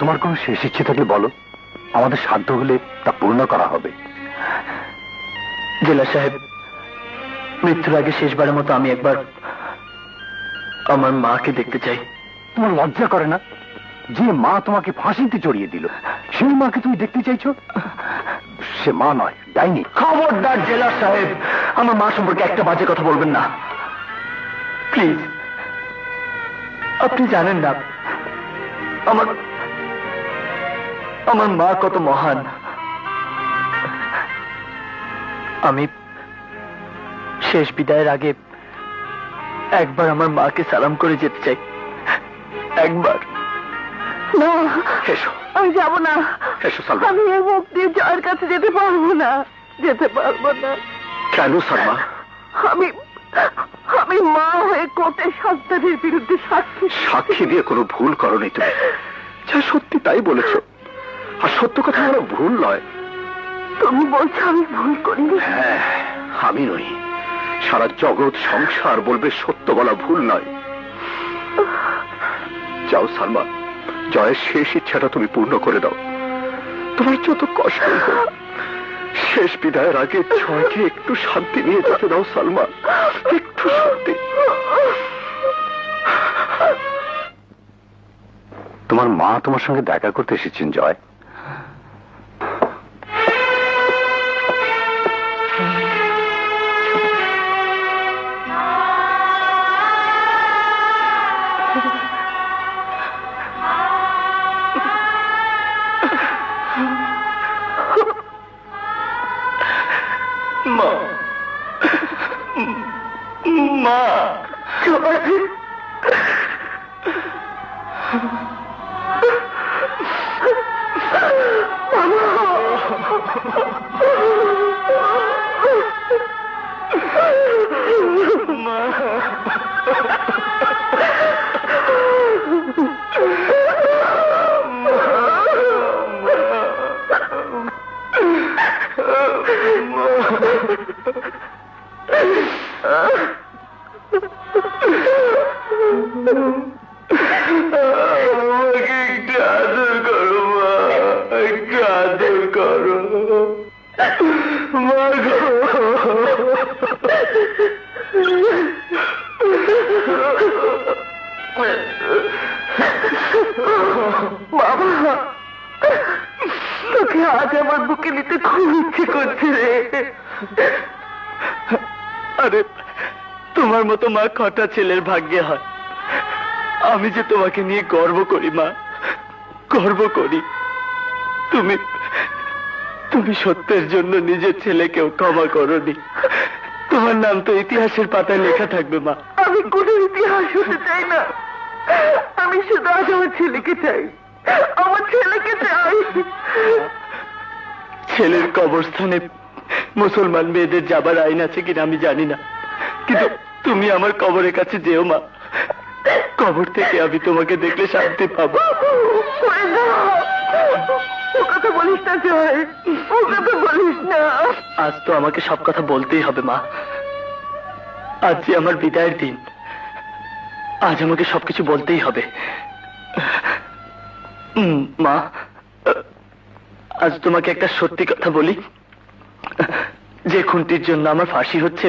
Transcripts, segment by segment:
তোমার কোনো শেষ ইচ্ছে থাকলে বলো, আমাদের সাধ্য হলে তা পূর্ণ করা হবে। জেলা সাহেব, মৃত্যুর আগে শেষবারের মতো আমি একবার আমার মাকে দেখতে চাই। তোমার লজ্জা করে না? যে মা তোমাকে ফাঁসিতে চড়িয়ে দিল, সেই মাকে তুমি দেখতে চাইছো? সে মা নয়, ডাইনি। খবরদার জেলা সাহেব, আমার মা সম্পর্কে একটা বাজে কথা বলবেন না প্লিজ। আপনি জানেন না আমার আমার মা কত মহান। আমি শেষ বিদায়ের আগে একবার আমার মাকে সালাম করে যেতে চাই, একবার। না, এসো, আমি যাব না। এসো সালমা। আমি এই মুখ দিয়ে জয়ের কাছে যেতে পারবো না, যেতে পারবো না। কেন সালমা? আমি আমি মা হয়ে কোর্টে সন্তানের বিরুদ্ধে সাক্ষী দিয়ে কোনো ভুল করনি তুমি, যা সত্যি তাই বলেছো। আর সত্য কথা বলা ভুল নয়। তুমি বলছো আমি ভুল করিনি? হ্যাঁ, আমি নই, সারা জগৎ সংসার বলবে সত্য বলা ভুল নয়। যাও সালমা, জয়ের শেষ ইচ্ছাটা তুমি পূর্ণ করে দাও। তোমার যত কষ্ট হোক, শেষ বিদায়ের আগে জয়কে একটু শান্তি নিয়ে যেতে দাও সালমা, একটু শান্তি। তোমার মা তোমার সঙ্গে দেখা করতে এসেছেন জয়। মা, মা, আমাকে একটু আদর করো মা, একটু আদর করো মা গো। বাবা, তোকে আজ আমার বুকে নিতে খুব ইচ্ছে করছে রে। আরে তোমার মতো মা কটা ছেলের ভাগ্যে হয়। আমি যে তোমাকে নিয়ে গর্ব করি মা, গর্ব করি। তুমি তুমি সত্যের জন্য নিজের ছেলেকেও ক্ষমা করোনি। তোমার নাম তো ইতিহাসের পাতায় লেখা থাকবে মা। আমি কোনো ইতিহাস হতে চাই না, আমি শুধু আজ আমার ছেলেকে চাই, আমার ছেলেকে চাই। ছেলের কবরস্থানে মুসলমান মেয়েদের যাবার আইন আছে কিনা আমি জানি না, কিন্তু তুমি আমার কবরের কাছে যেও মা। কবর থেকে আমি তোমাকে দেখলে শান্তি পাবো। ও কথা বলিস না জয়, ও কথা বলিস না। আজ তো আমাকে সব কথা বলতেই হবে মা। আজ যে আমার বিদায়ের দিন, আজ আমাকে সবকিছু বলতেই হবে। মা, আজ তোমাকে একটা সত্যি কথা বলি। যে খুনটির জন্য আমার ফাঁসি হচ্ছে,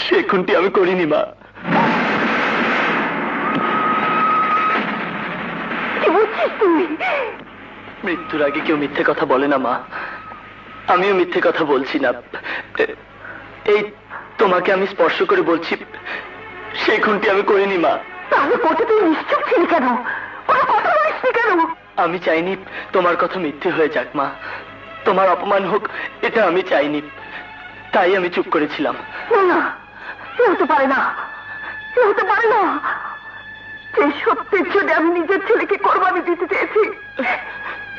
সে খুনটি আমি করিনি মা। কি বলছিস তুই? মৃত্যুর আগে কেউ মিথ্যে কথা বলে না মা, আমিও মিথ্যে কথা বলছি না। এই তোমাকে আমি স্পর্শ করে বলছি, সেই খুনটি আমি করিনি মা। তাহলে কোর্টে তুই নিশ্চুপ ছিলি কেন? ওরা কথা বলিসনি কেন? আমি চাইনি তোমার কথা মিথ্যে হয়ে যাক মা, তোমার অপমান হোক, এটা আমি চাইনি, তাই আমি চুপ করেছিলাম। না, এ হতে পারে না, এ হতে পারে না। যে সত্যের জন্য আমি নিজের ছেলেকে কোরবানি দিতে চেয়েছি,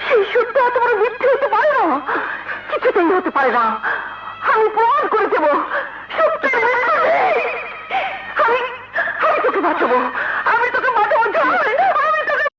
সেই সত্য এত বড় মিথ্যে হতে পারে না, কিছুতেই হতে পারে না। আমি প্রমাণ করে দেবো সত্যের বিরুদ্ধে। আমি আমি তোকে বাঁচাবো।